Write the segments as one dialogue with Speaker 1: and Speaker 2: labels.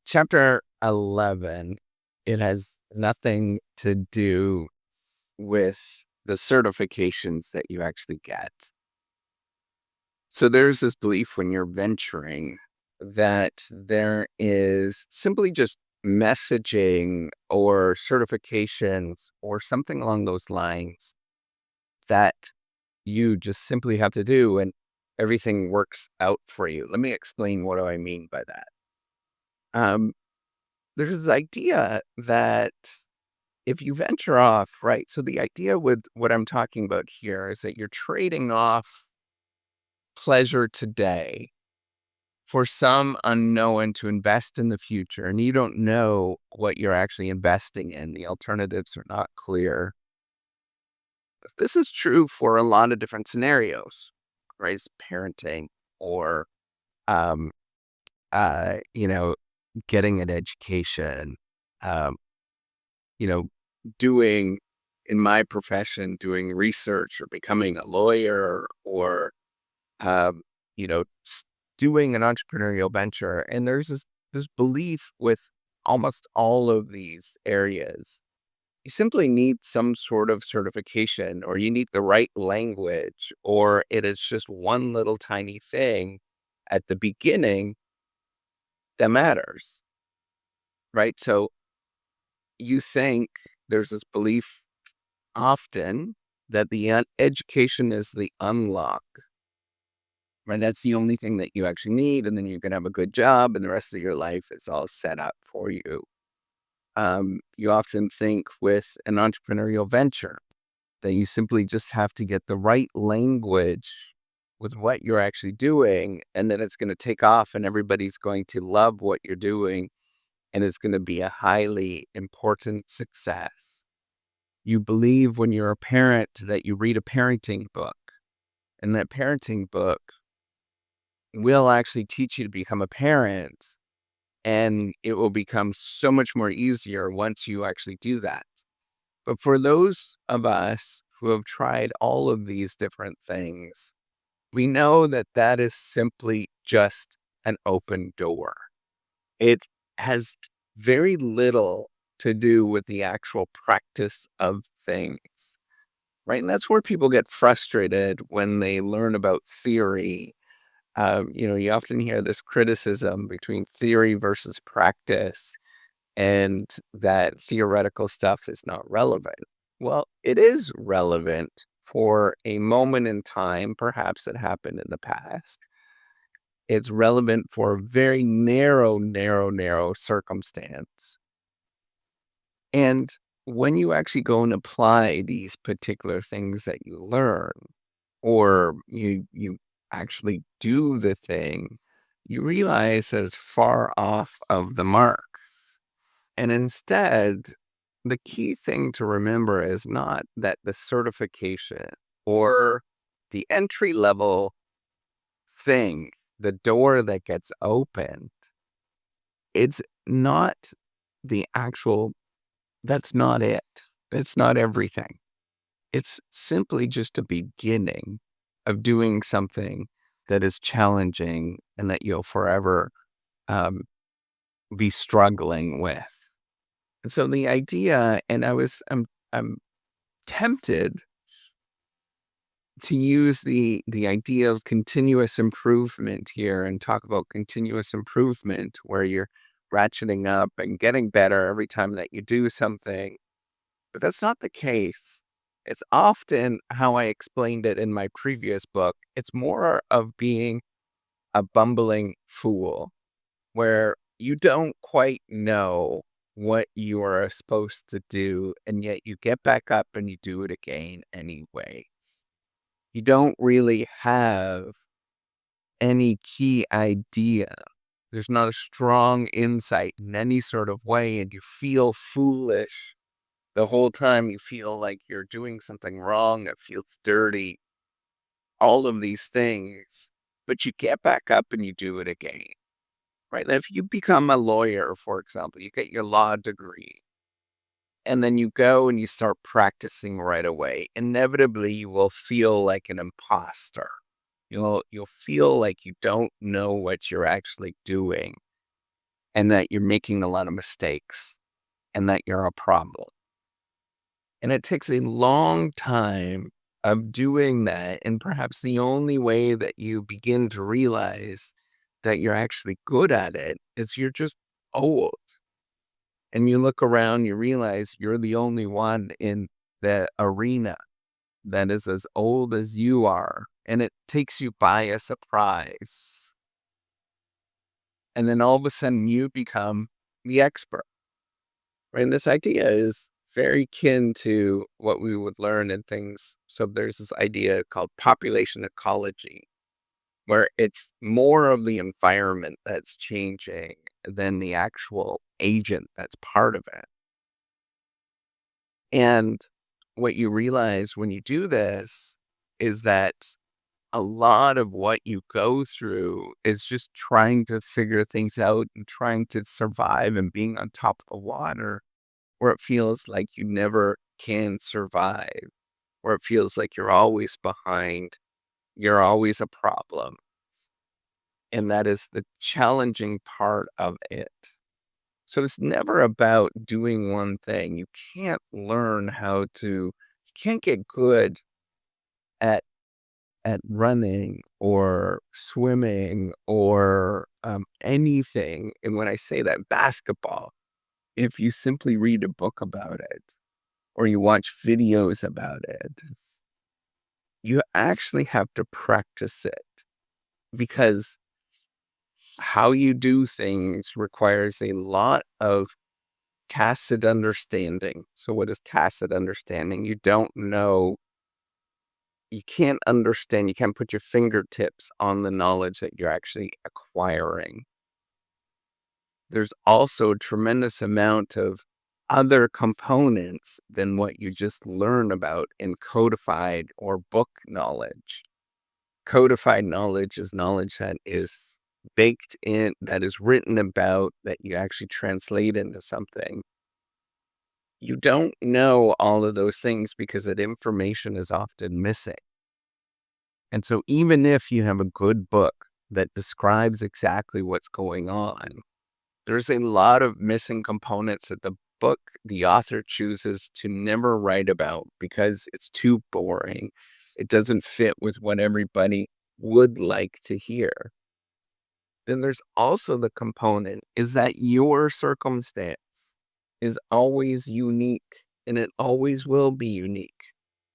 Speaker 1: Chapter 11, it has nothing to do with the certifications that you actually get. So there's this belief when you're venturing that there is simply just messaging or certifications or something along those lines that you just simply have to do and everything works out for you. Let me explain what do I mean by that. Um, there's this idea that if you venture off, right? So the idea with what I'm talking about here is that you're trading off pleasure today for some unknown to invest in the future. And you don't know what you're actually investing in. The alternatives are not clear. This is true for a lot of different scenarios, right? It's parenting or, um, uh, you know, getting an education, um, you know, doing in my profession, doing research or becoming a lawyer or, um, doing an entrepreneurial venture. And there's this belief with almost all of these areas. You simply need some sort of certification or you need the right language, or it is just one little tiny thing at the beginning that matters, right? So you think there's this belief often that the education is the unlock, right? That's the only thing that you actually need, and then you can have a good job, and the rest of your life is all set up for you. You often think with an entrepreneurial venture that you simply just have to get the right language with what you're actually doing, and then it's going to take off, and everybody's going to love what you're doing, and it's going to be a highly important success. You believe when you're a parent that you read a parenting book, and that parenting book will actually teach you to become a parent, and it will become so much more easier once you actually do that. But for those of us who have tried all of these different things, we know that that is simply just an open door. It has very little to do with the actual practice of things, right? And that's where people get frustrated when they learn about theory. You often hear this criticism between theory versus practice and that theoretical stuff is not relevant. Well, it is relevant for a moment in time, perhaps that happened in the past. It's relevant for a very narrow circumstance. And when you actually go and apply these particular things that you learn, or you actually do the thing, you realize that it's far off of the mark. And instead, the key thing to remember is not that the certification or the entry level thing, the door that gets opened, it's not the actual, that's not it. It's not everything. It's simply just a beginning of doing something that is challenging and that you'll forever um, be struggling with. And so the idea, and I'm tempted to use the idea of continuous improvement here and talk about continuous improvement where you're ratcheting up and getting better every time that you do something. But that's not the case. It's often how I explained it in my previous book. It's more of being a bumbling fool where you don't quite know what you are supposed to do, and yet you get back up and you do it again anyways. You don't really have any key idea. There's not a strong insight in any sort of way, and you feel foolish the whole time. You feel like you're doing something wrong. It feels dirty, all of these things, but you get back up and you do it again. Right? If you become a lawyer, for example, you get your law degree, and then you go and you start practicing right away. Inevitably, you will feel like an imposter. You'll feel like you don't know what you're actually doing. and that you're making a lot of mistakes and that you're a problem. And it takes a long time of doing that. And perhaps the only way that you begin to realize that you're actually good at it is you're just old. And you look around, you realize you're the only one in the arena that is as old as you are. And it takes you by a surprise. And then all of a sudden you become the expert. Right? And this idea is very kin to what we would learn in things. So there's this idea called population ecology, where it's more of the environment that's changing than the actual agent that's part of it. And what you realize when you do this is that a lot of what you go through is just trying to figure things out and trying to survive and being on top of the water, where it feels like you never can survive, where it feels like you're always behind, you're always a problem. And that is the challenging part of it. So it's never about doing one thing. You can't learn you can't get good at running or swimming or anything. And when I say that, basketball, if you simply read a book about it or you watch videos about it, you actually have to practice it, because how you do things requires a lot of tacit understanding. So what is tacit understanding? You don't know, you can't understand, you can't put your fingertips on the knowledge that you're actually acquiring. There's also a tremendous amount of other components than what you just learn about in codified or book knowledge. Codified knowledge is knowledge that is baked in, that is written about, that you actually translate into something. You don't know all of those things because that information is often missing. And so even if you have a good book that describes exactly what's going on, there's a lot of missing components that the author chooses to never write about because it's too boring. It doesn't fit with what everybody would like to hear. Then there's also the component is that your circumstance is always unique, and it always will be unique.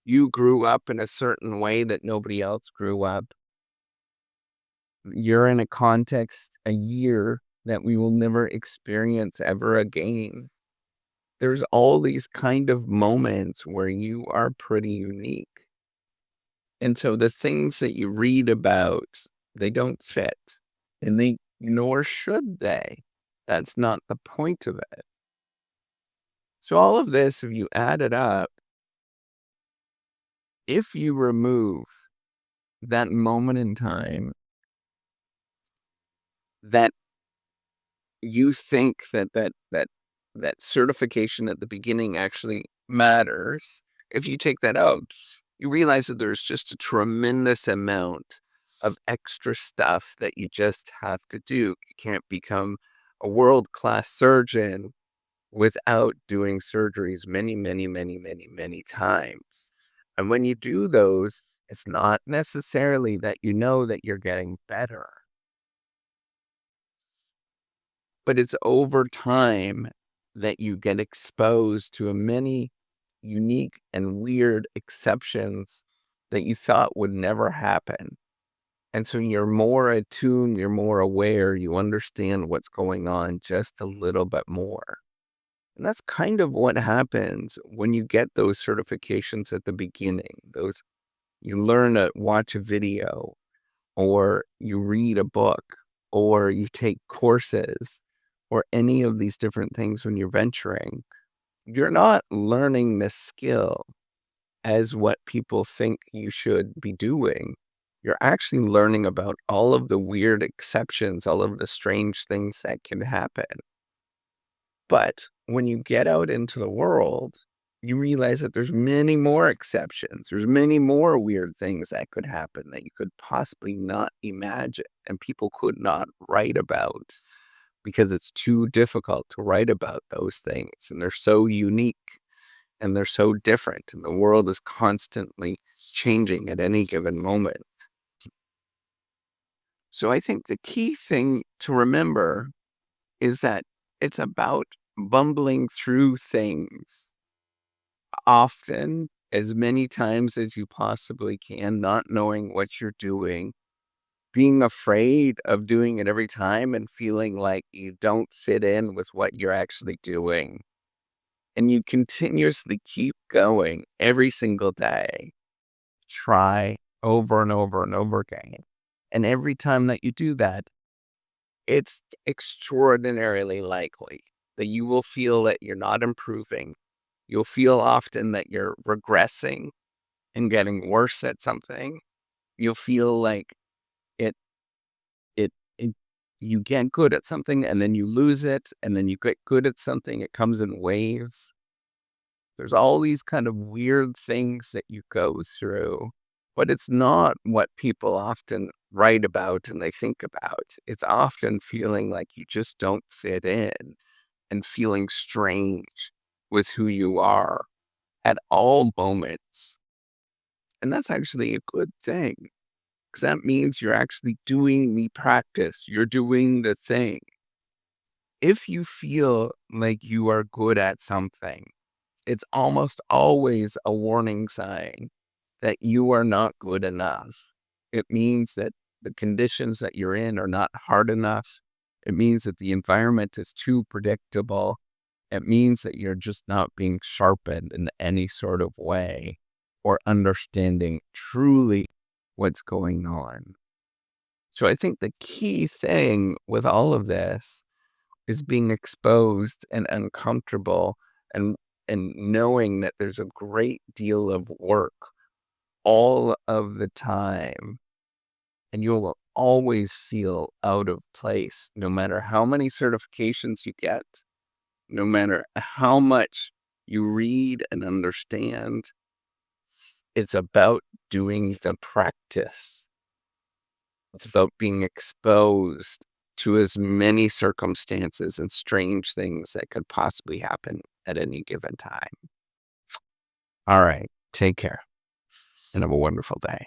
Speaker 1: You grew up in a certain way that nobody else grew up. You're in a context, a year that we will never experience ever again. There's all these kind of moments where you are pretty unique. And so the things that you read about, they don't fit. And nor should they. That's not the point of it. So all of this, if you add it up, if you remove that moment in time that you think that certification at the beginning actually matters, if you take that out, you realize that there's just a tremendous amount of extra stuff that you just have to do. You can't become a world-class surgeon without doing surgeries many, many, many, many, many times. And when you do those, it's not necessarily that you know that you're getting better, but it's over time that you get exposed to many unique and weird exceptions that you thought would never happen. And so you're more attuned, you're more aware, you understand what's going on just a little bit more. And that's kind of what happens when you get those certifications at the beginning. You learn to watch a video, or you read a book, or you take courses, or any of these different things when you're venturing. You're not learning this skill as what people think you should be doing. You're actually learning about all of the weird exceptions, all of the strange things that can happen. But when you get out into the world, you realize that there's many more exceptions. There's many more weird things that could happen that you could possibly not imagine and people could not write about. because it's too difficult to write about those things. And they're so unique and they're so different. And the world is constantly changing at any given moment. So I think the key thing to remember is that it's about bumbling through things often, as many times as you possibly can, not knowing what you're doing, being afraid of doing it every time and feeling like you don't fit in with what you're actually doing. And you continuously keep going every single day. Try over and over and over again. And every time that you do that, it's extraordinarily likely that you will feel that you're not improving. You'll feel often that you're regressing and getting worse at something. You'll feel like it, it, you get good at something and then you lose it, and then you get good at something. It comes in waves. There's all these kind of weird things that you go through, but it's not what people often write about and they think about. It's often feeling like you just don't fit in and feeling strange with who you are at all moments. And that's actually a good thing, because that means you're actually doing the practice. You're doing the thing. If you feel like you are good at something, it's almost always a warning sign that you are not good enough. It means that the conditions that you're in are not hard enough. It means that the environment is too predictable. It means that you're just not being sharpened in any sort of way or understanding truly what's going on. So I think the key thing with all of this is being exposed and uncomfortable, and knowing that there's a great deal of work all of the time, and you'll always feel out of place no matter how many certifications you get, no matter how much you read and understand. It's about doing the practice. It's about being exposed to as many circumstances and strange things that could possibly happen at any given time. All right. Take care and have a wonderful day.